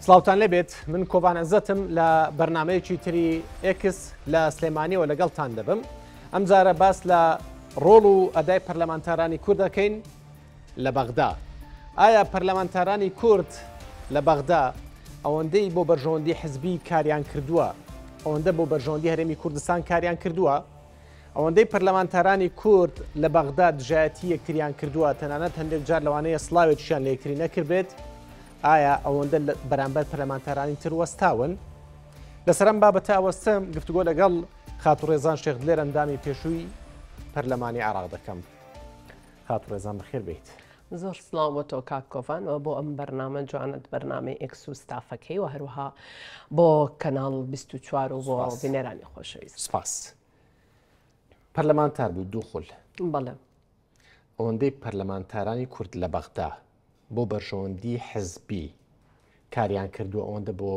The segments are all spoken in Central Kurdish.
سلااوتان لێبێت من کۆڤان عەزەتم لە بەرنامەیەکی تری ئێکس لە سلێمانیەوە لەگەڵتان دەبم. ئەم جارە باس لە ڕۆڵ و ئەدای پەرلەمانتارانی کورد دەکەین لە بەغدا. ئایا پەرلەمانتارانی کورد لە بەغدا ئەوەندەی بۆ بەرژەوەندی حزبی کاریان کردووە، ئەوەندە بۆ بەرژەوەندی هەرێمی کوردستان کاریان کردووە، ئەوەندەی پەرلەمانتارانی کورد لە بەغدا دژایەتی یەکتریان کردووە، تەنانەت هەندێک جار لەوانەیە سڵاوێکیان لە یەکتری نەکردبێت. ئایا ئەوەندە بەرامبەر پەرلەمانتارانی تر وەستاون؟ لەسەرم بابەتە ئەوەستەم گفتوگۆ لەگەڵ خاتوڕێزان شێخ دلێر ئەندامی پێشووی پەرلەمانی عێراق دەکەم. خاتوڕێزان بەخێر بێیت. زۆر سڵاو بۆ تۆ کاک کۆڤان بۆ ئەم بەرنامە جوانت بەرنامەی ئێکس و ستافەکەی و هەروەها بۆ کەناڵ 24 و بۆ بینەرانی خۆشەویست. سپاس. پەرلەمانتار بوو دوو خول. بەڵێ. ئەوەندەی پەرلەمانتارانی کورد لە بەغدا بۆ بەرژەوەندی حزبی کاریان کردووە، ئەوەندە بۆ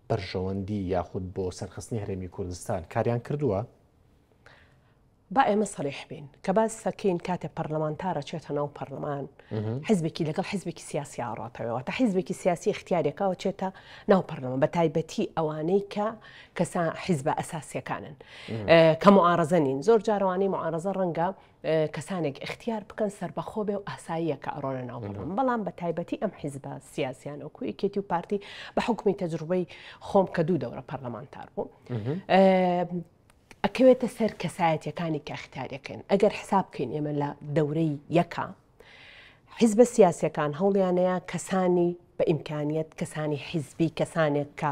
بەرژەوەندی یاخود بۆ سەرخستنی هەرێمی کوردستان کاریان کردووە؟ با ئێمە سەریح بین کە باس سەکەین کاتێ پەرلەمانتارە چێتە ناو پەرلەمان حیزبێکی لەگەڵ حیزبێکی سیاسی ئاڕاتەوەەوە تا حیزبێکی سیاسی اختیارێکەوە چێتە ناو پەرلەمان بە تایبەتی ئەوانەی کە کەسان حیزبە ئەساسیەکانن کە معارەزە نین. زۆر جارەوانی معارەزە ڕەنگە کەسانێک اختیار بکەن سەربەخۆ بێ و ئاساییە کە ئەڕۆنە ناو پەرلەمان، بەڵام بە تایبەتی ئەم حیزبە سیاسیان وەکو یەکێتی و پارتی بە حکومی تەجروبەی خۆم کە دوو دەورە پەرلەمانتار بوو ئەکەوێتە سەر کەسایەتیەکانی کە اختیارەکەن. ئەگەر حساب بکەین ئێمە لە دەورەی یەکە حیزبە سیاسیەکان هەوڵیانەیە کەسانی بە ئیمکانیت کەسانی حیزبی کەسانێک کە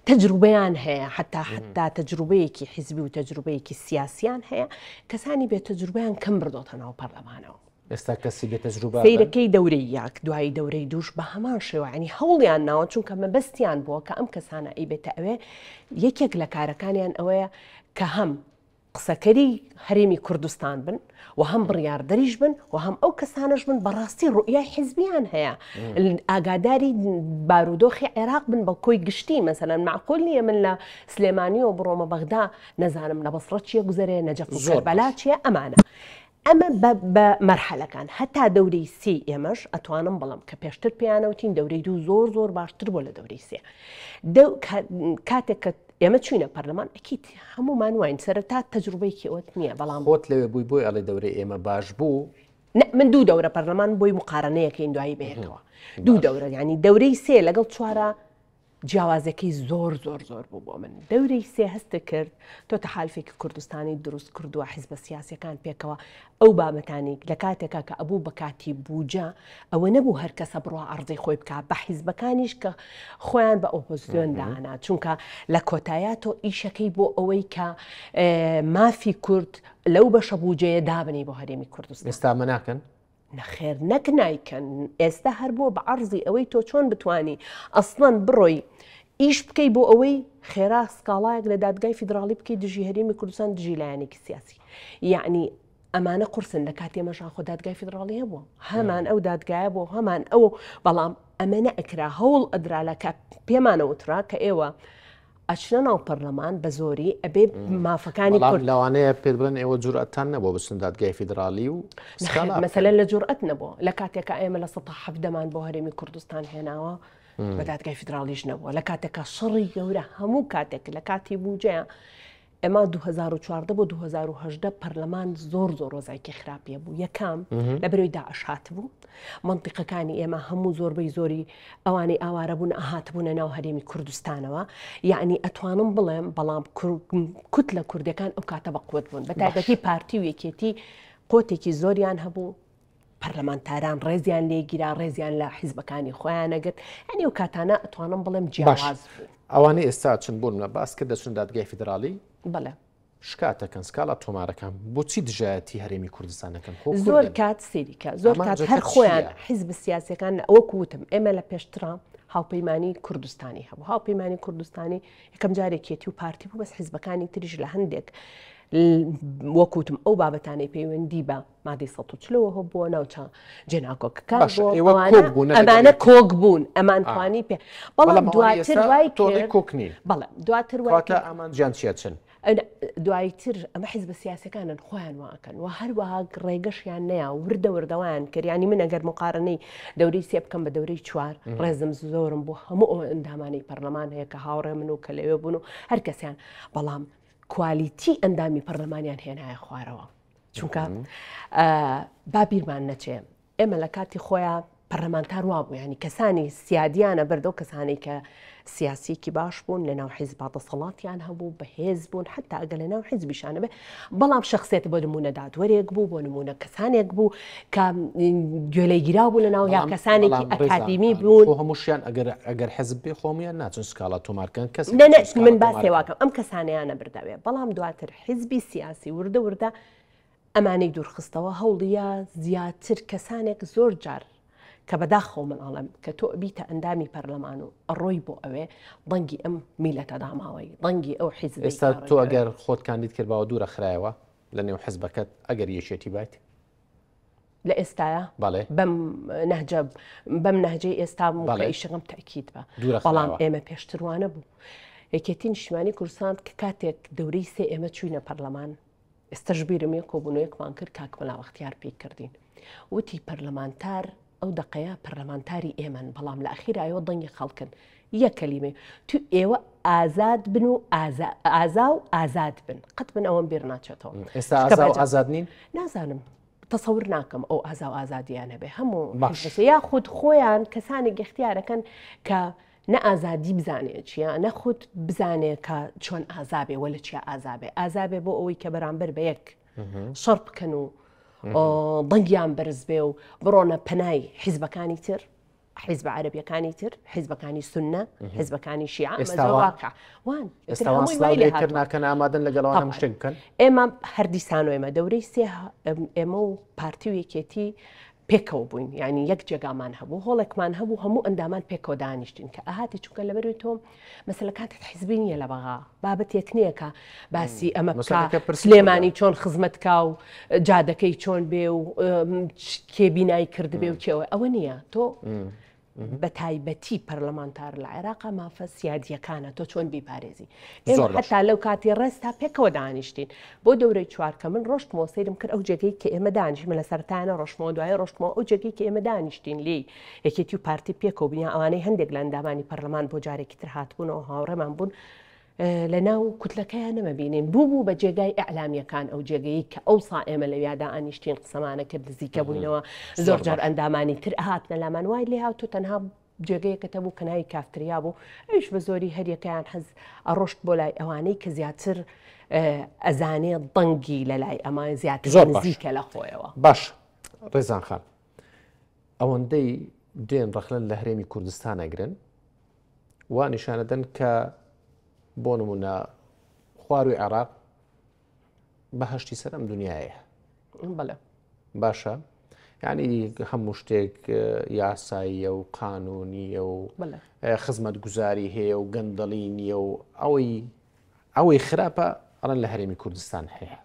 تەجروبەیان هەیە حتا تەجروبەیەکی حیزبی و تەجروبەیەکی سیاسیان هەیە کەسانی بێ تەجروبەیان کەم بردۆتە ناو پەرلەمانەوە. ئێستا کەسی بێ تەجروبە سەیرەکەی دەورەی یەک دوای دەورەی دووش بە هەمان شێوەیانی هەوڵیان ناوە چونکە مەبەستیان بووە کە ئەم کەسانە ئەیبێتە ئەوێ یەکێک لە کارەکانیان ئەوەیە کە هەم قسەکەری هەرێمی کوردستان بن و هەم بڕیاردەریش بن و هەم ئەو کەسانش بن بەڕاستی ڕوئیای حیزبیان هەیە ئاگاداری بارودۆخی عێراق بن بە کۆی گشتی. مەسەلەن معقول نییە من لە سلێمانیەوە بڕۆمە بەغدا نەزانم لە بەسڕە چیە گوزەرێ نەجەف و کەربەلا چیە. ئەمانە ئەمە بە مەرحەلەکان هەتا دەورەی سێ ئێمەش ئەتوانم بڵم کە پێشتر پێیانەوتین دەورەی دوو زۆر باشتر بۆ لە دەورەی سێ. کاتێک کە ئێمە چوینە پەرلەمان ئەکیت هەمومان واین سەرەتا تەجروبەیەکی ئەوت نییە، بەڵام خۆت لەوێ بووی بۆی ئەڵێ دەورەی ئێمە باش بوو. من دوو دەورە پەرلەمان بۆی مقارنەیەکەین دوایی بەیەکەوە دوو دەورە، ینی دەورەی سێ لەگەڵ چوارە جیاوازەکەی زۆر بوو بۆ من. دەورەی سێ هەستە کرد تۆ تەحالفێکی کوردستانی دروست کردووە حیزبە سیاسیەکان پێکەوە ئەو بابەتانی لە کاتێکا کە ئەبوو بە کاتی بووجە ئەوە نەبوو هەر کەسە بڕۆ عەرزەی خۆی بکە بە حیزبەکانیش کە خۆیان بە ئۆپۆزیسیۆن داهانا، چونکە لە کۆتاییاتۆ ئیشەکەی بۆ ئەوەی کە مافی کورد لەو بەشە بووجەیە دابنی بۆ هەرێمی کوردستان. ئێستا ئەمە ناکەن؟ نەخێر نەک نایکەن. ئێستا هەر بۆ بە عەرزی ئەوەی تۆ چۆن بتوانی ئەسڵەن بڕۆی ئیش بکەی بۆ ئەوەی خێرا سکاڵایەک لە دادگای فیدراڵی بکەی دژی هەرێمی کوردستان دژی لایەنێکی سیاسی. یعنی ئەمانە قورسن لە کاتی ئێمەژان خۆ دادگای فیدراڵی هەبووە، هەمان ئەو دادگایە بۆ هەمان ئەو، بەڵام ئەمە نەئەکرا هەوڵ ئەدرا لە کە پێمانەوترا کە ئێوە ئەچنە ناو پەرلەمان بە زۆری ئەبێ مافەکانی کورد. لەوانەیە پێ بڵێن ئێوە جورئەتان نەبووە بچن دادگای فیدراڵی و مەسەلەن لە جورئەت نەبووە لە کاتێکە ئێمە لە 17 بۆ هەرێمی کوردستان هێناوە بە دادگای فیدراڵیش نەبووە، لە کاتێکە شەڕی گەورە هەموو کاتێک لە کاتی بووجەیە ئێمە 2014 بۆ 2018 پەرلەمان زۆر ڕۆزایکی خراپیە بوو. یەکەم لە بەرەوەی داعش هاتبوو، منطقەکانی ئێمە هەموو زۆربەی زۆری ئەوانەی ئاوارە بوون ئاهاتبوونە ناو هەرێمی کوردستانەوە. یعنی ئەتوانم بڵێم بەڵام کوت لە کوردەکان ئەو کاتە بەقوت بوون، بە تایبەتی پارتی و یەکێتی قۆتێکی زۆریان هەبوو، پەرلەمانتاران ڕێزیان لێگیرا، ڕێزیان لە حیزبەکانی خۆیان نەگرت. ئەنی و کاتانە ئەتوانم بڵێم جیاواز بوو. ئەوانەی ئێستا چن بوون لە باس کرد دەچن دادگای فیدراڵی بەڵێ شکاتەکەن سکاڵا تۆمارەکان بۆچی دژایەتی هەرێمی کوردستانەکەن؟ زۆر کات سێریکە زۆر کات هەر خۆیان حیزب سیاسیەکان ئەوەک وتم ئێمە لە پێشترا هاوپەیمانی کوردستانی هەبوو. هاوپەیمانی کوردستانی یەکەم جارێکێتی و پارتی بوو، بەس حیزبەکانی تریش لە هەندێک وەکوتم ئەو بابەتانەی پەیوەندی بە مادەی ١40 بۆ ناوچە جێناکۆکەکان ئەمانە کۆک بوون ئەمان توانی پێ بەڵام دواتر وای کۆکنی بەڵێ دواتر ئەمان جیان چێچن دوایتر ئەمە حیزبە سیاسەکانن خۆیان واکەن و هەروەها ڕێگەشیان نەیە وردە وردەوایان کردیانی من ئەگەر مقارنەی دەورەی سێ بکەم بە دەورەی 4 ڕێزم زۆرم بۆ هەموو ئەو ئەندامانەی پەرلەمان هەیە کە هاوڕێ من و کە لەوێ بوون و هەر کەسیان بەڵام کوالیتی ئەندامی پەرلەمانیان هێنایە خوارەوە چونکە بابیرمان نەچێ ئێمە لە کاتی خۆیان پەرلەمانتار وابوو ینی کەسانی سیادیانە بەردەو کەسانی کە سیاسیکی باش بوون لە ناو حیزب دەسەڵاتیان هەبوو بەهێز بوون حتا ئەگە لە ناو حیزبیشانە بێ بەڵام شخصێت بۆ نمونە دادوەرێک بوو بۆ نمونە کەسانێک بوو کە گوێلەیگیرا بوو لە ناو یا کەسانێکی ئەکادیمی بوون هەمووشیان ئەگەر حەزب بێ خۆمیان ناچن سکاڵا تۆمارکەن کەس من باسی واکەم ئەم کەسانەیانە بردەوێ بەڵام دواتر حیزبی سیاسی وردە وردە ئەمانەی دوورخستەوە هەوڵیە زیاتر کەسانێک زۆر جار کە بەداخۆ من ئاڵم کە تۆ بیتە ئەندامی پەرلەمان و ئەڕۆی بۆ ئەوێ دەنگی ئەم میلەتە داماوەی دەنگی ئەو حیزب ئێستا تۆ ئەگەر خۆت کاندید کردبەوە دوورە خرایەوە لە نێو حیزبەکەت ئەگەر یەکێتی بیت لە ئێستاە بەم نەهجەی ئێستا ئیشەکەم تاکید بە بەڵام ئێمە پێشتروانە بوو یەکێتی نیشتیمانی کوردستان کە کاتێک دەورەی سێ ئێمە چوینە پەرلەمان ئێستاش بیرم یە کۆبوونەوەیەکمان کرد کاکمەلا وەختیار پێی کردین وتی پەرلەمانتار ئەو دقەیە پەرلەمانتاری ئێمەن بەڵام لە ئەخیرایەوە دەنگی خەڵکن یەک کەلیمەی تو ئێوە ئازاد بن و ئازا و ئازاد بن قەت من ئەوەم بیر ناچێتەوە ئێستا ئازا و ئازاد نین نازانم تەسەور ناکەم ئەو ئازا و ئازادیانە بێ هەموو یاخود خۆیان کەسانی گەختیارەکەن کە نە ئازادی بزانێ چیە نەخود بزانێ کە چۆن ئازابێ وە لە چیا ئازابێ ئازابێ بۆ ئەوەی کە بەرامبەر بە یەک شەڕ بکەن و دەنگیان بەرز بێ و بڕۆنە پەنای حیزبەکانی تر حیزب عەرەبیەکانی تر حیزبەکانی سونە حیزبەکانی شیعە وان ناکەن ئامادەن لەگەڵەوە شتێک بکەن ئێمە هەردیسان و ئێمە دەورەی سێ ئێمە و پارتی و یەکێتی پێکەوە بووین یعنی یەک جێگامان هەبوو هۆڵێکمان هەبوو هەموو ئەندامان پێکەوە دانیشتین کە ئاهاتی چونکە لەبەروی تۆ مەسەلە کاتێک حیزبی نییە لە بەغا بابەتێک نییە کە باسی ئەمە سلێمانی چۆن خزمەتکا و جادەکەی چۆن بێ و کێبینایی کرد بێ و کێوە ئەوە نییە تۆ بە تایبەتی پەرلەمانتار لە عێراقا مافە سیادیەکانە تۆ چۆن بیپارێزی حتا لەو کاتی ڕێستا پێکەوە دانیشتین بۆ دەورەی 4 کە من ڕۆشتمەوە سەیرم کرد ئەو جێگەی کە ئێمە دانیشتین لە سەرتانە ڕۆشتمەوە دوایە ڕۆشتمەوە ئەو جێگەی کە ئێمە دانیشتین لێ یەکێتی و پارتی پێکەوە بینیا ئەوانەی هەندێک لە ئەندامانی پەرلەمان بۆ جارێکی تر هاتبوونەوە هاوڕێمان بوون لە ناو کوتلەکەیان نەمەبینین بوو بە جێگای ئەعلامیەکان ئەو جێگەی کە ئەوسا ئێمە لە یادا ئانیشتین قسەمانە کرد نزیکە بووینەوە زۆر جار ئەندامانی تر هاتنە لامان وای لێ هاتوو تەنها جێگەیەکەتە بوو کەناوی کافتریا بوو ئەوش بە زۆری هەریەکەیان حەز ئەڕۆشت بۆ لای ئەوانەی کە زیاتر ئەزانێ دەنگی لە لای ئەمە زیاتر نزیکە لە خۆیەوە باش ڕێزان خان ئەوەندەی دێن ڕەخلەن لە هەرێمی کوردستان ئەگرن وا نیشانەدەن کە بۆ نمونە خواروی عێراق بەهەشتی سەر ئەم دنیاە بەڵێ باشە یعنی هەموو شتێک یاساییە و قانونیە و خزمەت گوزاری هەیە و گەندەڵی نییە و ئەوەی خراپە ئەڵەن لە هەرێمی کوردستان هەیە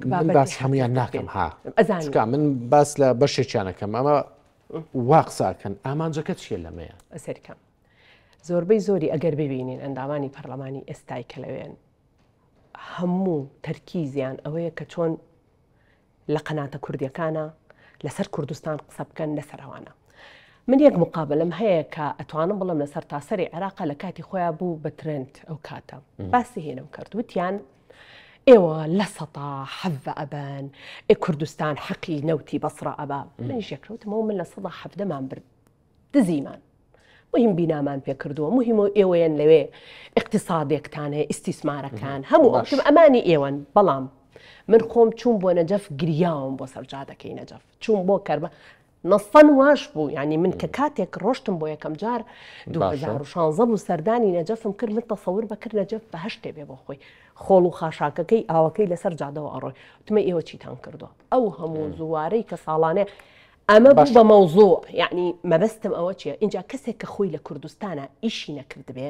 من باس هەمویان ناکەم ها من باس لە بەشێکیانەکەم ئەمە وا قساکەن ئامانجەکە چیە لەمەیە ئەسەرکەم زۆربەی زۆری ئەگەر ببینین ئەندامانی پەرلەمانی ئێستای کە لەوێن هەموو تەرکیزیان ئەوەیە کە چۆن لە قەناتە کوردیەکانە لەسەر کوردستان قسە بکەن لەسەرەوانە من یەک مقابلم هەیە کە ئەتوانم بڵم لەسەر تاسەری عێراق لە کاتی خۆیان بوو بە ترند ئەو کاتە باسی هێنم کرد وتیان ئێوە لە سەتا حەڤە ئەبەن کوردستان حەقی نەوتی بەسڕە ئەبا منیش یەکەوتمەوە من لە سەدا حەفدەمان برد دزیمان مهم بینامان پێ کردووە مهم ئێوەیەن لەوێ اقتصادێکتان هەیە ئیسیسمارەکان هەموو ئەمانی ئێوەن بەڵام من خۆم چوون بۆ نەجەف گریاوم بۆ سەرجادەکەی نەجەف چوون بۆ کەربە نەسەن واش بوو ینی من کە کاتێک ڕۆشتم بۆ یەکەم جار 2016 بوو سەردانی نەجەفم کرد من تەسەور بەکرد نەجەف بەهەشتێ بێ بۆ خۆی خۆڵ و خاشاکەکەی ئاوەکەی لەسەر جادەوە ئەڕۆی وتمە ئێوە چیتان کردووە ئەو هەموو زوارەی کە ساڵانێ ئەمە بوو بە مەوزوع یعنی مەبەستم ئەوە چیە اینجا کەسێک کە خۆی لە کوردستانە ئیشی نەکرد بێ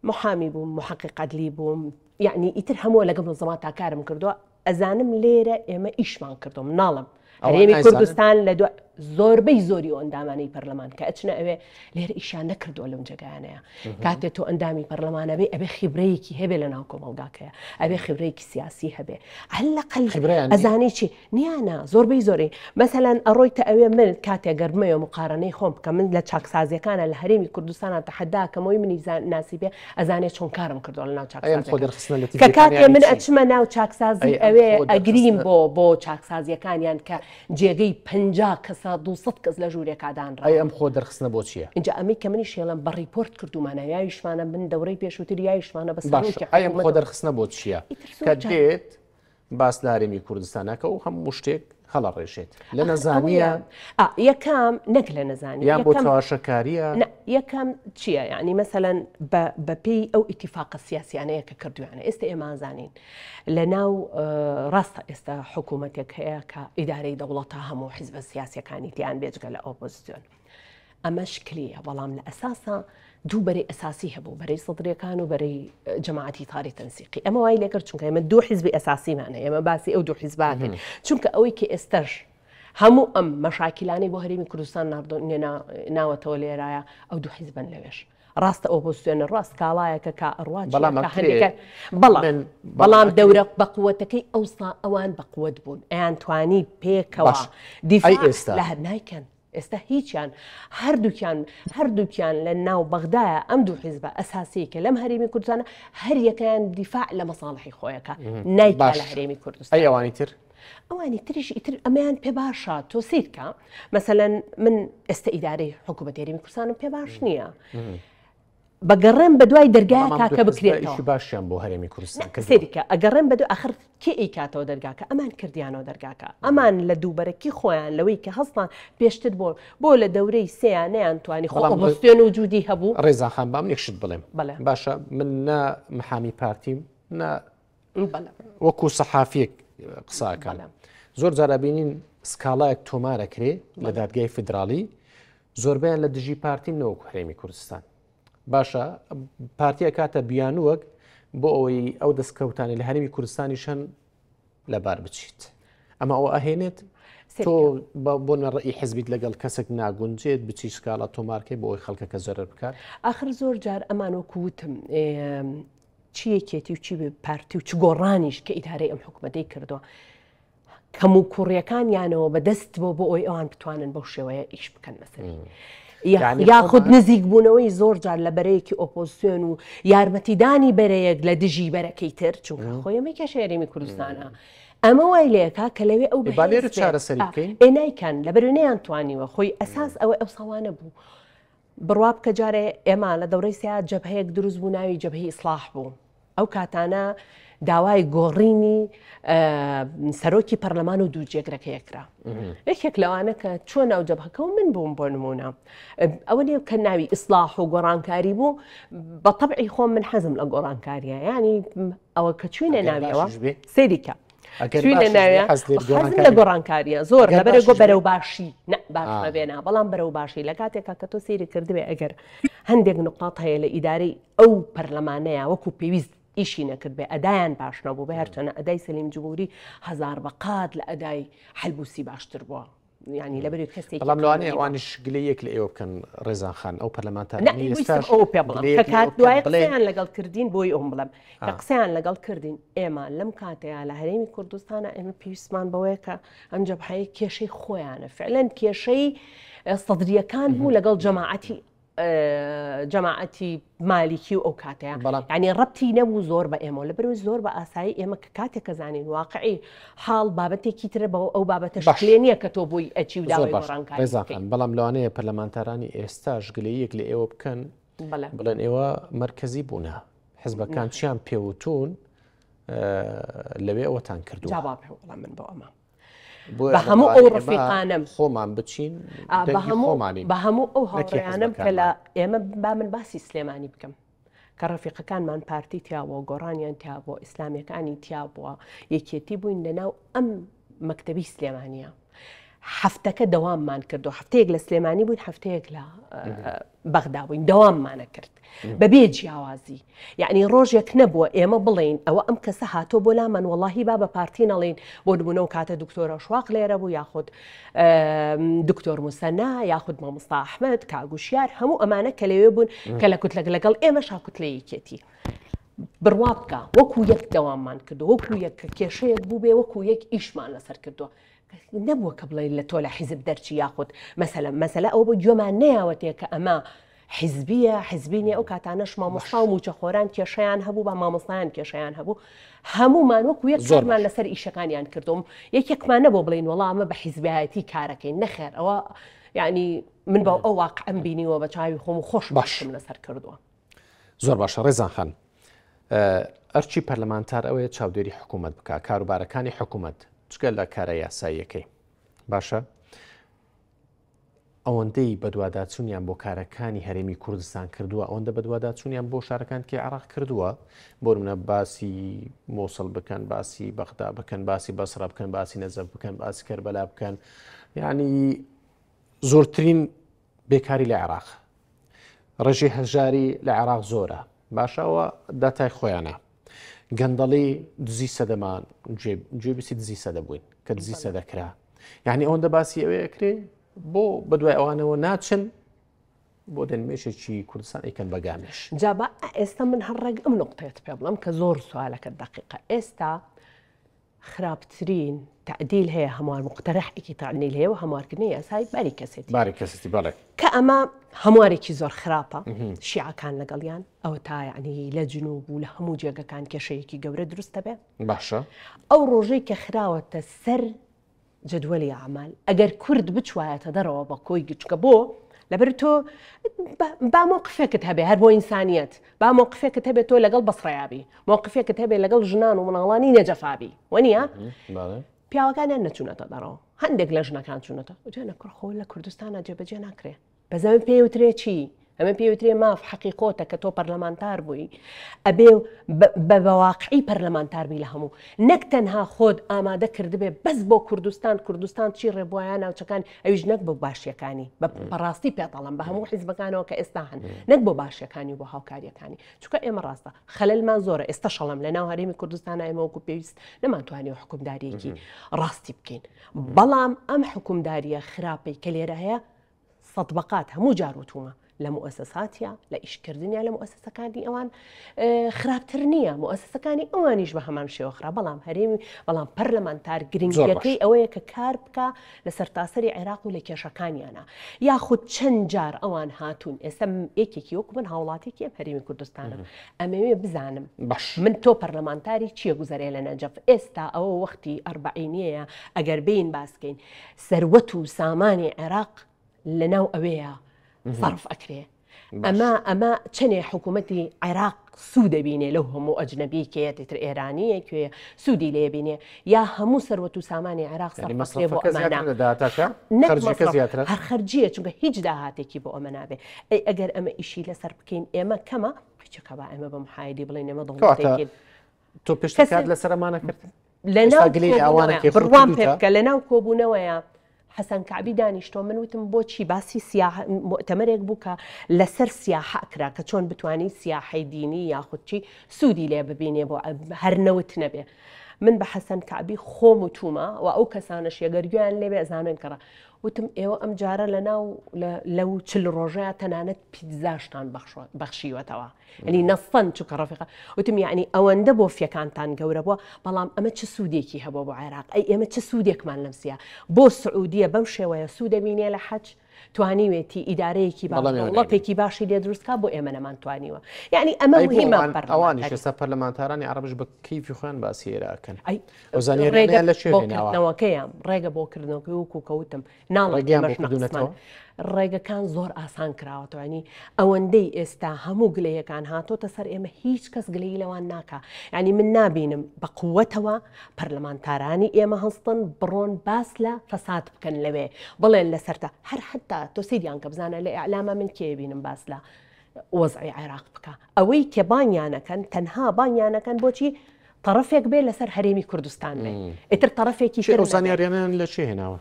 محامي بووم محقق عدلی بووم یعنی ئیتر هەموو لەگەڵ منظەمات تا کارم کردووە ئەزانم لێرە ئێمە ئیشمان کردوم ناڵم هەرێمی کوردستان لە دو زۆربەی زۆری ئەو ئەندامانەی پەرلەمان کە ئەچنە ئەوێ لێرە ئیشان نەکردووە لەم جێگایانەیە کاتێک تۆ ئەندامی پەرلەمانە بێ ئەبێ خیبرەیەکی هەبێ لە ناو کۆمەڵگاکەیە ئەبێ خیبرەیەکی سیاسی هەبێ هەلەقەل ئەزانی چی نیانە زۆربەی زۆری مەسەلەن ئەڕۆیتە ئەوێ من کاتێک گەرمەیە مقارنەی خۆم بکە من لە چاکسازیەکانە لە هەرێمی کوردستانە تەحەداکەمەوەی منی ناسی بێ ئەزانێت چۆن کارم کردووە لە ناو چاکسازیەکان کە کاتێ من ئەچمە ناو چاکسازی ئەوێ ئەگریم بۆ چاکسازیەکانیان کە جێگەی 50 کەسە 200 کەس لە ژوورێک کادانڕ ئەم خۆ دەرخستنە بۆ چییە؟ اینجا ئەمی کە منی شێڵم بە ریپۆرت کردومانە یاویشمانە من دەورەی پێشووتر یاویشمانە بە ئەم خۆ دەرخستنە بۆ چییە؟ کە دێت باس لە هەرێمی کوردستانەکە و هەموو شتێک هەڵە ڕێژێت لە نەزانیە یەکەم نەک لە نەزانانی یان بۆ تەواشەکاریە یەکەم چییە؟ یعنی مەسەلەن بەپێی ئەو ئیتیفاقە سیاسیانەیە کە کردویانە ئێستا ئێمازانین لە ناو ڕاستە ئێستا حکوومەتێک هەیە کە ئیدارەی دەوڵەتە هەموو حیزبە سیاسیەکانی تیان بێجگە لە ئۆپۆزیسیۆن ئەمەش کلیە بەڵام لە ئەساسا دوو بەرەی ئەساسی هەبوو بەرەی سەدرەکان و بەرەی جەماعەتی تاری تەنسیقی ئەمە وای لێکرد چونکە ئێمە دوو حیزبی ئەساسیمانە ئێمە باسی ئەو دوو حیزباکەین چونکە ئەوەی کە ئێستەش هەموو ئەم مەشاکلانەی بۆ هەرێمی کوردستان ناوەتەوە لێرایە ئەو دوو حیزبن لەوێش ڕاستە ئۆپۆزیسیۆنە ڕاست کاڵایەکە کە ئەڕواج بەڵام دەورە بەقووەتەکەی ئەوسا ئەوان بەقووەت بوون ئەیان توانی پێکەوە دیفاع لە هەر نایکەن ئێستا هیچیان هەردووکیان لە ناو بەغدایە ئەم دوو حیزبە ئەساسی کە لەم هەرێمی کوردستانە هەر یەکەیان دیفاع لە مەساڵحی خۆیەکە نایکا لە هەرێمی کوردستان ئەوانی تر ئەوانی تریش ئیتر ئەمەیان پێ باشە تۆ سیرکە مەسەلەن من ئێستا ئیدارەی حکوومەت هەرێمی کوردستانم پێ باش نییە بەگەڕێن بە دوای دەرگای کاکە بکرێتەوە باشیان بۆ هەرێمی کوردستان سێریکە ئەگەڕێن بە دوای ئاخر کێ ئیکاتەوە دەرگاکە ئەمان کردیانەوە دەرگاکە ئەمان لە دووبەرەکی خۆیان لەوەی کە هەستان پێشتر بۆ لە دەورەی سێیان نەیان توانی خۆڵبستێن و جوودی هەبوو ڕێزاخان بام یەکشت بڵێم باشە من نە محامی پارتیم وەکو سەحافیەک قساکان زۆر جارە بینین سکاڵایەک تۆمارەکرێ لە دادگای فدراڵی زۆربیان لە دژی پارتیم نەوەکو هەرێمی کوردستان باشە پارتیە کاتە بیانوەک بۆ ئەوەی ئەو دەستکەوتانی لە هەرێمی کوردستانیشەن لەبار بچیت ئەمە ئەوە ئەهێنێت تۆ بۆ نەڕئی حزبیت لەگەڵ کەسێک ناگونجێت بچی سکاڵە تۆمارکەی بۆ ئەوی خەڵکەکە زەرەر بکات ئاخر زۆر جار ئەمان وەکوتم چیەکێتی و چی پارتی و چ گۆڕانیش کە ئیدارەی ئەم حکوومەتەی کردووە کەم و کوڕیەکانیانەوە بەدەست بۆ ئەوی ئەوان بتوانن بەو شێوەیە ئیش بکەن مەسەری یاخود نزیک بوونەوەی زۆر جار لە بەرەیەکی ئۆپۆزیسیۆن و یارمەتیدانی بەرەیەک لە دژی بەرەکەی تر چونکە خۆیەمەی کە هەرێمی کوردستانە ئەمە وای لەیەکا کە لەوێ ئەو نایکەن لە بەرونەیان توانیوە خۆی ئەساس ئەوە ئەو ساوانە بوو بڕوا بکە جارێ ئێمە لە دەورەی سیا جەبهەیەک دروست بوو ناوی جەبهەی ئیسلاح بوو ئەو کاتانە داوای گۆڕینی سەرۆکی پەرلەمان و دوو جێگرەکە یەکرا یەکێک لەوانە کە چۆن ناو جەبهەکە و من بووم بۆ نمونە ئەوە نیە کە ناوی ئیسلاح و گۆڕانکاری بوو بە تەبعی خۆم من حەزم لە گۆڕانکاریە ینی ئەوە کە چوینە ناویەوە سێریکە چوینە ناوێ حەزم لە گۆڕانکاریە زۆر لەبەرێ گۆ بەرەو باشی باش بێنا بەڵام بەرەو باشی لە کاتێکا کە تۆ سێری کردبێ ئەگەر هەندێک نقاط هەیە لە ئیدارەی ئەو پەرلەمانەیە وەکو پێویست ئیشی نەکرد بێ ئەدایان باش نەبوو بە هەرچەنە ئەدای سەلیم جمهوری هەزار بەقات لە ئەدای حەلبوسی باشتر بووە ینی لەبەر کەسێک بەڵام لەوانەیە ئەوانیش گلەیەک لە ئێوە بکەن ڕێزانخان ئەو پەرلەمانتاری ئەو پێ بڵێم کە کات دوای قسەیان لەگەڵ کردین بۆی ئەوم بڵێم کە قسەیان لەگەڵ کردین ئێمە لەم کاتەیە لە هەرێمی کوردستانە ئێمە پێویستمان بەوەیە کە ئەم جەبهەیە کێشەی خۆیانە فعلەن کێشەی سەدریەکان بوو لەگەڵ جەماعەتی مالیکی و ئەو کاتەیە ینی ڕەبتی نەبوو زۆر بە ئێمە لەبەر زۆر بە ئاسایی ئێمە کە کاتێکە زانین واقعی حاڵ بابەتێکی ترە بەەوە ئەو بابەتە شکلێ نییە کە تۆ بووی ئەچی و داوای گۆڕانکاری بەڵام لەوانەیە پەرلەمانتارانی ئێستاش گلەیەک لە ئێوە بکەن بڵێن ئێوە مرکزی بوونە حزبەکان چیان پێوتون لەوێ ئەوەتان کردو من بۆ ئەمە بە هەموو ئەو ڕفیقانم خۆمان بچین بە هەموو ئەو هاوڕێیانم کە لە ئێمە با من باسی سلێمانی بکەم کە ڕفیقەکانمان پارتی تیاوە گۆڕانیان تیا بۆ ئیسلامیەکانی تیا بووە یەکێتی بووین لەناو ئەم مەکتەبی سلێمانیە هەفتەکە دەواممان کردو هەفتەیەک لە سلێمانی بووین هەفتەیەک لە بەغدا بووین دەواممانە کرد بەبێ جیاوازی یعنی ڕۆژێک نەبووە ئێمە بڵین ئەوە ئەم کەسە هاتۆ بۆ لامان وەڵاهی با بە پارتی نەڵێن بۆ نمونە و کاتە دکتۆرە شواق لێرە بوو یاخود دکتۆر موسەنا یاخود مامۆستا ئەحمەد کاگوشیار هەموو ئەمانە کە لەوێ بوون کە لە کوتلەک لەگەڵ ئێمە شاکوتلەیەکێتی بڕوا بکە وەکو یەک دەواممان کردو وەکو یەک کێشەیەک بوو بێ وەکو یەک ئیشمان لەسەر کردووە نەبووە کە بڵێ لە تۆ لە حیزب دەرچی یاخود مەسەلە ئەو بۆ گوێمان نەیاوەتێ کە ئەمە حیزبیە حیزبینێ ئەو کاتانەش مامۆستا و موچەخۆران کێشەیان هەبوو بە مامۆستایان کێشەیان هەبوو هەمومان وەکو یەک زۆرمان لەسەر ئیشەکانیان کردوم یەکێکمان نەبوو بڵین وەڵام ئەمە بە حیزبایەتی کارەکەین نەخێر ئەوە یعنی من بە ئەو واقعەم بینیوە بە چاوی خۆم و خۆش باشم لەسەر کردووە زۆر باشە ڕێزان خان ئەرچی پەرلەمانتار ئەوەیە چاودێری حکوومەت بکە کاروبارەکانی حکوومەت چگە لە کارە یاساییەکەی باشە ئەوەندەی بەدواداچوونیان بۆ کارەکانی هەرێمی کوردستان کردووە ئەوەندە بەدواداچوونیان بۆ شارەکانکی عێراق کردووە بۆ منە باسی مۆسڵ بکەن باسی بەغدا بکەن باسی بەسڕە بکەن باسی نەجەف بکەن باسی کەربەلا بکەن یعنی زۆرترین بێکاری لە عێراق ڕێژی هەژاری لە عێراق زۆرە باشەوە داتای خۆیانە گەندەڵی دزی سەدەمان گوێبیسی دزی سەدە بووین کە دزی سەدەکرا یعنی ئەوەندە باسی ئەوەیەکرێ بۆ بەدوای ئەوانەوە ناچن بۆ دەنمێشێکی کوردستان ئەیکەن بەگامێش جابە ئێستا من هەڕێک ئەم نقطەیەت پێ بڵم کە زۆر سوالەکە دقیقە ئێستا خراپترین تعدیل هەیە هەموار مقتەرحێکی تعدیل هەیە و هەموارکردنی یاسایی باری کەسێتی بەڵێ کە ئەمە هەموارێکی زۆر خراپە شیعەکان لەگەڵیان ئەوە تا یعنی لە جنوب و لە هەموو جێگەکان کێشەیەکی گەورە دروستە بێ باشە ئەو ڕۆژەی کە خراوەتە سەر جدولی عمل ئەگەر کورد بچوایەتە دەرەوە بە کۆی گچکە بۆ لەبەر تۆ با مووقفێکت هەبێ هەر بۆ ئینسانیەت با مووقفێکت هەبێت تۆ لەگەڵ بەسڕیابی مووقفێکت هەبێ لەگەڵ ژنان و مناڵانی نەجەفابی وەنیە پیاوەکانیان نەچوونەتە دەڕەوە هەندێک لە ژنەکان چوونەتە جێ نەکڕخۆ لە کوردستانە جێبەجێ ناکرێ بەزەمە پێوترێ چی ئەمە پێوترێ ماف حەقیقۆتە کە تۆ پەرلەمانتار بووی ئەبێ بە واقعی پەرلەمانتاربی لە هەموو نەک تەنها خۆت ئامادە کردبێ بەس بۆ کوردستان چی ڕێبوایە ناوچەکان ئەویش نەک بۆ باشیەکانی بەڕاستی پێدەڵم بە هەموو حیزبەکانەوە کە ئێستا هەن نەک بۆ باشیەکانی و بۆ هاوکاریەکانی چونکە ئێمە ڕاستە خەلەلمان زۆرە ئێستا شەڵم لە ناو هەرێمی کوردستانە ئێمە وەکو پێویست نەمانتوانێت حکومداریەکی ڕاستی بکەین بەڵام ئەم حکومداریە خراپەی کە لێرە هەیە سەدبقات هەموو جاروتومە لە مؤسساتیا لە ئیشکردنیا لە مؤسسەکانی ئەوان خراپتر نییە مؤسسەکانی ئەوانیش بە هەمان شێوە خراپ بەڵام هەرێمی بەڵام پەرلەمانتار گرنگیەکەی ئەوەیە کە کار بکە لە سەرتاسەری عێراق و لە کێشەکانیانە یاخود چەند جار ئەوان هاتوون ئێستا یەکێکی وەکو من هاوڵاتێکی ئەم هەرێمی کوردستانم ئەمەوێ بزانم من تۆ پەرلەمانتاری چییە گوزەرێ لە نەجەف ئێستا ئەوە وەختی ئەربعینیەیە ئەگەر بین باسکەین سەروەت و سامانی عێراق لەناو ئەوەیە صرف ئەکرێ ئەمە چنێ حکوومەتی عێراق سوودەبینێ لەو هەموو ئەجنەبی کێتر ئێرانیە کوێ سوودی لێبینێ یا هەموو سەروەت و سامانی عێراق سەرمەسرێ بۆ هەر خەرجیە چونکە هیچ داهاتێکی بۆ ئەمە نابێ ئەی ئەگەر ئەمە ئیشی لەسەر بکەین ئێمە کەمە پیچەکە با ئێمە بە محایدی بڵێن ئێمە دڵ تۆ پێشکات لەسەرمانە کرد بڕوان پێ بکە لەناو کۆبوونەوەیە حەسەن کەعبی دانیشتۆ من وتم بۆچی باسی مؤتەمەرێک بوو کە لەسەر سیاحە کرا کە چۆن بتوانین سیاحەی دینی یاخودچی سوودی لێ ببینێ بۆ هەر نەوت نەبێ من بە حەسەن کەعبی خۆم و تومە و ئەو کەسانەش یەگەرگویان لێبێ ئەزانن کەڕە وتم ئێوە ئەم جارە لەو چل ڕۆژەیە تەنانەت پیتزاشتان بەخشیوەتەوە ئەنی نەستەن چووکە ڕەفیقە وتم یعنی ئەوەندە بۆ فیەکانتان گەورە بووە بەڵام ئەمە چه سوودێکی هەبوو بۆ عێراق ئەی ئێمە چه سوودێکمان لەمسیە بۆ سعودیە بەم شێوەیە سوودەبینێ لە حەج توانیوێتی ئیدارەیەکی وڵاتێکی باشی لێ دروستکە بۆ ئێمە نەمانتوانیوە یعنی ئەمە مهمە ئەوانیش ئێستا پەرلەمانتارانی عەرەبش بە کەیفی خۆیان باسی ئێراکەن ئەو زانیاریان لە شوێنەوەکەیان ڕێگە بۆ کردنەوەی وەکو کەوتم ناڵێ ڕێگەکان زۆر ئاسان کراوەتەوەنی ئەوەندەی ئێستا هەموو گلەیەکان هاتۆتە سەر ئێمە هیچ کەس گلەی لەوان ناکە ینی من نابینم بە قووەتەوە پەرلەمانتارانی ئێمە هەستن بڕۆن باس لە فەساد بکەن لەوێ بڵێن لەسەرتا هەر حتا تۆ سیدیان کە بزانە لە ئەعلامە من کێ بینم باس لە وەزعی عێراق بکە ئەوەی کێ بانیانەکەن تەنها بانیانەکەن بۆچی طرفێک بێ لەسەر هەرێمی کوردستان بێ ئیتر طرفێکی زانیاریانیان لە چێ هێناوە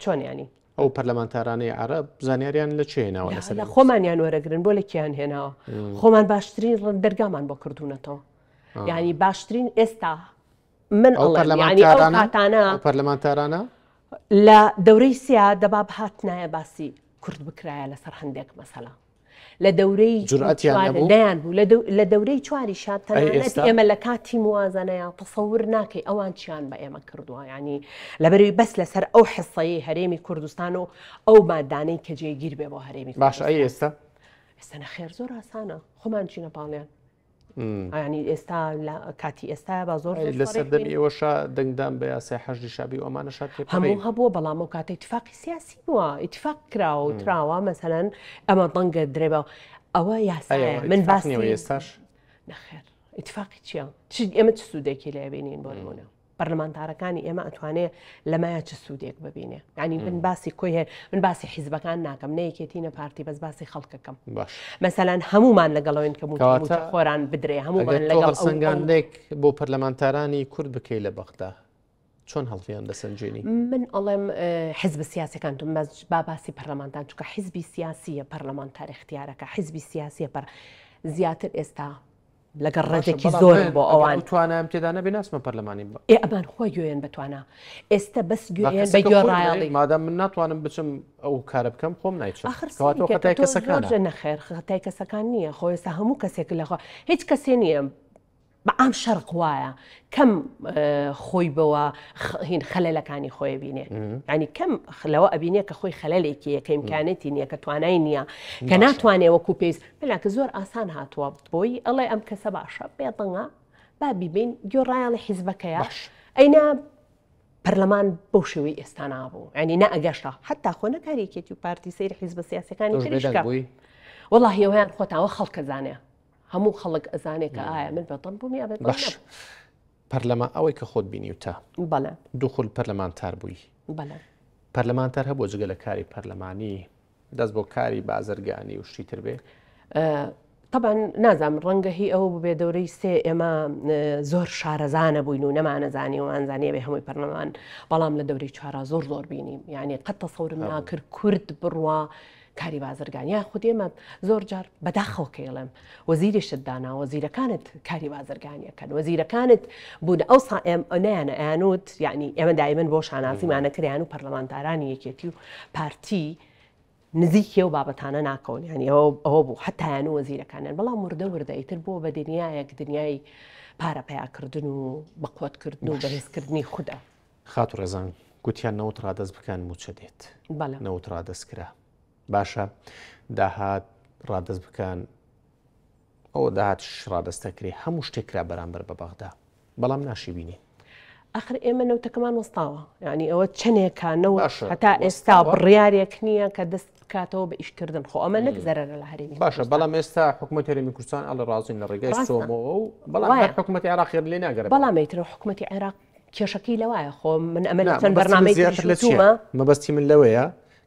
چۆن ینی ئەو پەرلەمانتارانەی عەرەب زانیاریان لە چێناوە لە خۆمانیان وەرەگرن بۆ لەکیان هێناوە خۆمان باشترین دەرگامان بۆ کردوونەتەوە ینی باشترین ئێستا من ینی ئەو کاتانە پەرلەمانتارانە لە دەورەی سیا دەباب هاتنایە باسی کورد بکرایە لەسەر هەندێک مەسەلا لە دەورەی جورئەتیان بوو لە دەورەی چواری شاتەنانەت ئێمە لە کاتی موازنەیە تەسەور ناکەی ئەوان چیان بە ئێمە کردووە ینی لەبەروی بەس لەسەر ئەو حسەیە هەرێمی کوردستان و ئەو مادانەی کە جێگیر بێ بۆ هەرێمی باش ئێستا ئێستا نەخێر زۆر ئاسانە خۆمان چینە پاڵیان ینی ئێستا کاتی ئێستا بە زۆر لەسەر دەمی ئێوەشا دەنگدان بە یاسای حەشی شابی ئەمانە شات هەموو هەبووە بەڵام و کاتە ئیتفاقی سیاسی بووە ئیتفاق کراوە و تراوە مەسەلەن ئەمە دەنگە درێبە ئەوە یاسایە من باسی ئێستاش نەخێر ئیتفاقی چییە ئێمە چ سوودێکی لێ بینین بۆ نمونە پەرلەمانتارەکانی ئێمە ئەتوانێت لەمایە چ سوودێک ببینێ ینی من باسی کۆی هەیە من باسی حیزبەکان ناکەم نەیەکێتینە پارتی بەس باسی خەڵکەکەم مەسەلەن هەمومان لەگەڵەوەین کە خۆران بدرێ هەمومان لەگەڵ سنگاندێک بۆ پەرلەمانتارانی کورد بکەی لە بەغدا چۆن هەڵفیان دەسەنجێنی من ئەڵێم حیزب سیاسەکان تو با باسی پەرلەمانتان چونکە حیزبی سیاسیە پەرلەمانتار اختیارەکە حیزبی سیاسیە زیاتر ئێستا لەگەڵ ڕێژێکی زۆر بۆ ئەوان توانام تێدا نەبێ ناسمە پەرلەمانی ئەمان خۆی گوێن بتوانە ئێستا بەس گوێن بە گۆڕایڵی مادام من ناتوانم بچم ئەو کارە بکەم خۆم نایچەکەسەکان نەخێر خەتای کەسەکان نییە خۆ ئێستا هەموو کەسێک لەخوا هیچ کەسێ نییە بە ئام شەرق وایە کەم خۆی بەوە هین خەلەلەکانی خۆی بینێ ینی کەم لەوە ئەبینێ کە خۆی خەلەلێکی کە ئیمکانێتی نییە کە توانای نییە کە ناتوانێ وەکو پێیست بلاکە زۆر ئاسان هاتووە بۆی ئەڵێ ئەم کەسە باشە بێتەنگا با بیبین گۆڕایڵی حیزبەکەیە ئەینا پەرلەمان بەو شێوەی ئێستا نابوو ینی نەئەگەشتا حتا خۆ نەکارێکێتی و پارتی سەیر حیزبە سیاسەکانی تریشکە وەڵاهی ئەویان خۆتاوە خەڵکە زانێ هەموو خەڵک ئەزانێت کە ئایا من بەتەن بووم یا بێت باش پەرلەمان ئەوەی کە خۆت بینیوتە بەڵێ دووخل پەرلەمانتار بووی بەڵێ پەرلەمانتار هەبوو جگە لە کاری پەرلەمانی دەست بۆ کاری بازرگانی و شتی تر بێ طبعا نازانم ڕەنگە هی ئەوە ببێ دەورەی سێ ئێمە زۆر شارەزانە بووین و نەمانەزانی و ئەنزانیە بێ هەمووی پەرلەمان بەڵام لە دەورەی چوارا زۆر بینیم یعنی قەت تەسەورم ناکرد کورد بڕوا کاری بازرگانیا خود ئێمە زۆر جار بەداخەوە کەڵێم وەزیریشت دانا وەزیرەکانت کاری بازرگانیەکەن وەزیرەکانت بوون ئەو نیانە ئەیانوت یعنی ئێمە دایمەن بۆ شانازیمانەکریان و پەرلەمانتارانی یەکێتی و پارتی نزیکێ و بابەتانە ناکەون ینی ئەوە بوو حتایان و وەزیرەکانیان بەڵام وردە ئیتر بۆ بە دنیایەک دنیای پارە پیاکردن و بەقوتکردن و بەهێزکردنی خوددا خات و ڕێزان گوتیان نەوت ڕادەست بکەن موچە دێت نەوت ڕادەست کرا باشە داهات ڕادەست بکەن ئەوە داهات ڕادەستەکری هەموو شتێکرا بەرامبەر بە بەغدا بەڵام ناشی بینی ئەخر ئێمە نەوتەکەمان وەستاوە ینی ئەوە چنێکە نەوە هەتا ئێستا بڕیارێک نییە کە دەست بکاتەوە بە ئیشکردن خۆ ئەمە نەگزەرە لە هەرێمی باشە بەڵام ئێستا حکوومەتی هەرێمی کوردستان ئەڵە ڕازین لە ڕێگای سۆمەوە و بەڵام حکوومەتی عێراق لێ ناگەرێت بەڵام ئەیترە حکوومەتی عێراق کێشەکەی لەوایە خۆ من ئەمە چەند بەرنامەی مەبەستی من لەوەیە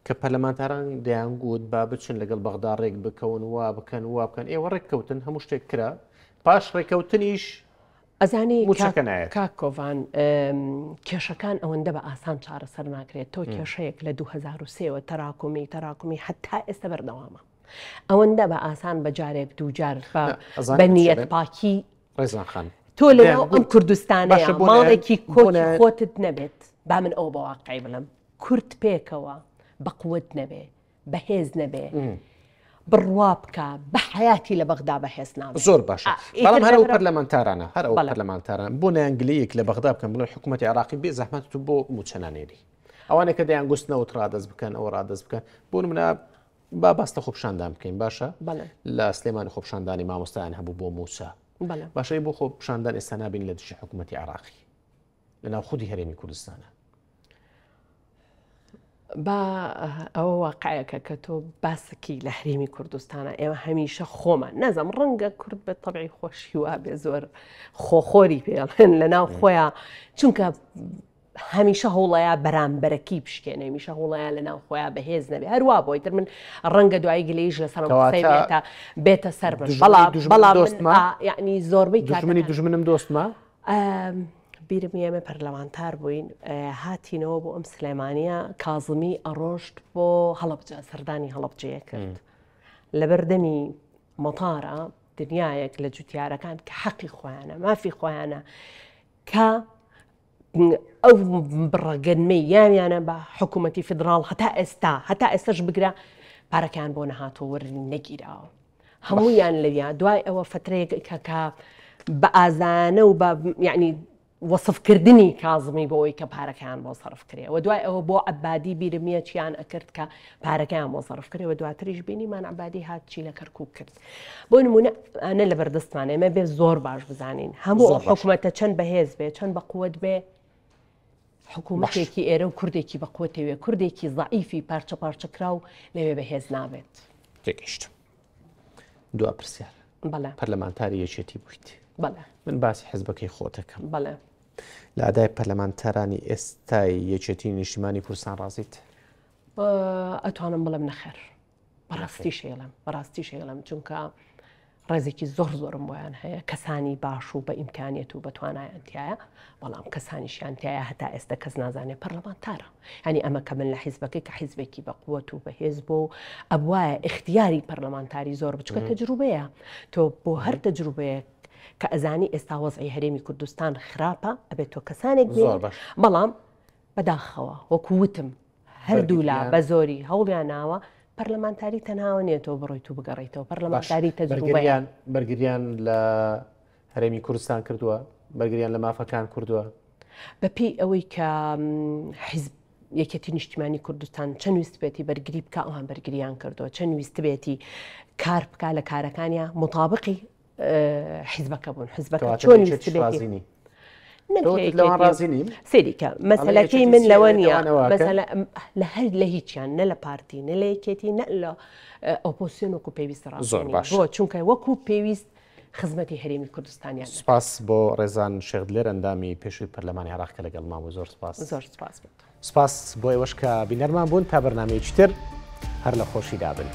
کە پەرلەمانتاران دەیانگوت با بچن لەگەڵ بەغدا ڕێک بکەون وا بکەن وا بکەن ئێوە ڕێککەوتن هەموو شتێک کرا پاش ڕێککەوتنیش ئەزانی کاکۆڤان کێشەکان ئەوەندە بە ئاسان چارەسەر ناکرێت تۆ کێشەیەک لە 2023ەوە تەراکمی حتا ئێستا بەردەوامە ئەوەندە بە ئاسان بەجارێک دووجار بە نیەت پاکی ڕێزانخان تۆ لەناو ئەم کوردستانەیە ماڵێکی کۆنە خۆتت نەبێت با من ئەو بە واقعی بڵم کورت پێکەوە بەقوت نەبێ بەهێز نەبێ بڕوا بکە بە حیاتی لە بەغدا بەهێز نابێت زۆر باشە بەڵام هەر ئەو پەرلەمانتارانە هەر ئەو پەرلەمانتاران بۆ نەیانگلەیەک لە بەغدا بکەن بڵێن حکوومەتی عێراقی بێ زەحمەت و بۆ موچەنانێری ئەوانە کە دەیان گوستنەوە ڕادەست بکەن ئەوە ڕادەست بکەن بۆ نمونە با باستە خۆپشاندان بکەین باشە لە سلێمانی خۆپشاندانی مامۆستایان هەبوو بۆ موسا باشەی بۆ خۆپشاندان ئێستا نابین لە دژی حکوومەتی عێراقی لەناو خودی هەرێمی کوردستانە با ئەوە واقعەکە کە تۆ باسەکی لە هەرێمی کوردستانە ئێمە هەمیشە خۆمان نەزەم ڕەنگە کورد بە تەبعی خۆشی وا بێ زۆر خۆخۆری پێڵێن لە ناو خۆیان چونکە هەمیشە هەوڵەیە بەرامبەرەکی بشکێنێ هەمیشە هەوڵەیە لە ناو خۆیان بەهێز نەبێ هەروە بۆی تر من ڕەنگە دوایی گلەیش لەسەر بێتە سەر بن بەڵام یعنی زۆربەی دژمنی دژمنم دۆستمە بیرم ئێمە پەرلەمانتار بووین هاتینەوە بۆ ئەم سلێمانیە کازمی ئەڕۆشت بۆ هەڵەبجە سەردانی هەڵەبجەیە کرد لە بەردەمی مەتارە دنیایەک لە جوتیارەکان کە حەقی خۆیانە مافی خۆیانە کە ئەو بڕەگەنمەی یامیانە بە حکوومەتی فدراڵ هەتا ئێستاش بگرە پارەکان بۆ نەهاتۆ وەرنی نەگیراوە هەموویان لەویا دوای ئەوە فترەیەک کە بە ئازانە و بە یعنی وەصفکردنی کازمی بۆەوەی کە پارەکەیان بۆ سەرف کرێەوە دوای ئەوە بۆ عەبادی بیرمیە چیان ئەکرد کە پارەکەیان بۆ سەرف کرێەوە دواتریش بینیمان عەبادی هات چی لە کەرکووک کرد بۆ نمونە ئەنە لە بەردەستمانە ئێمە بێ زۆر باش بزانین هەموو حکوومەتە چەند بەهێز بێ چەند بە قووت بێ حکوومەتێکی ئێرە و کوردێکی بە قوتەوێ کوردێکی ضعیفی پارچە پارچەکرا و لەوێ بەهێز نابێت تێگەیشت دوا پرسیار بەڵێ پەرلەمانتاری یەکێتی بوویت بەڵێ من باسی حیزبەکەی خۆتەکەم بەڵێ لە ئادای پەرلەمانتارانی ئێستای یەکێتی نیشتیمانی کوردستان ڕازیت ئەتوانم بڵێم نەخێر بەڕاستی شێڵم چونکە ڕێزێکی زۆرم بۆیان هەیە کەسانی باش و بە ئیمکانیت و بەتوانایەتیایە بەڵام کەسانیشیانتیایە هەتا ئێستا کەس نازانێت پەرلەمانتارە هەنی ئەمە کە من لە حیزبەکەی کە حیزبێکی بە قووەت و بەهێز بۆ ئەبوایە اختیاری پەرلەمانتاری زۆر بچکە تەجروبەیە تۆ بۆ هەر تەجروبەیە کە ئەزانی ئێستا وەزعی هەرێمی کوردستان خراپە ئەبێت تۆ کەسانێک بێ بەڵام بەداخەوە وەکووتم هەردوو لا بە زۆری هەوڵیان ناوە پەرلەمانتاری تەناوە نێتەوە بڕۆیت و بگەڕێیتەوە پەرلەمانتاری تەجروبەیان بەرگریان لە هەرێمی کوردستان کردووە بەرگریان لە مافەکان کردووە بەپی ئەوەی کە حیزب یەکێتی نیشتیمانی کوردستان چەند ویست بێتی بەرگری بکە ئەوان بەرگریان کردەوە چەند ویست بێتی کار بکە لە کارەکانیان مطابقی حیزبەکە بوون حیزبەکە چۆن ویست بێتی سێریکە مەسەلەکەی من لەوە نییە لە هەر لە هیچیان نە لە پارتی نە لە یەکێتی نە لە ئۆپۆسیۆن وەکو پێویست ڕاست بۆ چونکە وەکو پێویست خزمەتی هەرێمی کوردستانیان سپاس بۆ ڕێزان شێخدلێر ئەندامی پێشووی پەرلەمانی عێراق لەگەڵ ماوە زۆر سپاس بۆ ئێوەش کە بینەرمان بوون تا بەرنامەیەکی تر هەر لە خۆشی دابن.